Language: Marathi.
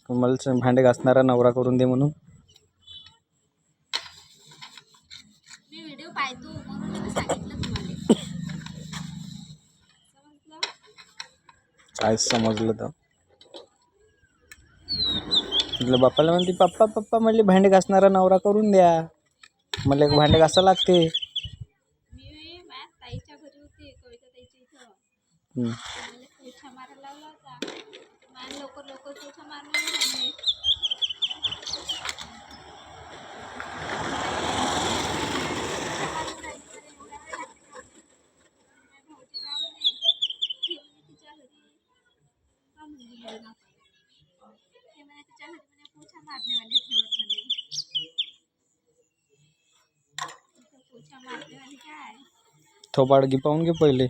मला भांडे घासणारा नवरा करून दे म्हणून. मी व्हिडिओ पाहतो म्हणून मी सांगितलं तुम्हाला. समजलं? काय समजलं तर म्हटलं बाप्पाला म्हणते पप्पा पप्पा म्हणले भांडे घासणारा नवरा करून द्या. मला एक भांडे घासा लागते. मी माझ्या ताईच्या घरी होते, कविता ताईच्या इथं. मला पोछा मारायला लावला होता. मला लवकर लवकर पोछा मारून झाले. पोछा मारने वाली ठेवत म्हणे. पोछा मारने वाली काय? थोबाडगी पाहून घे पहिले.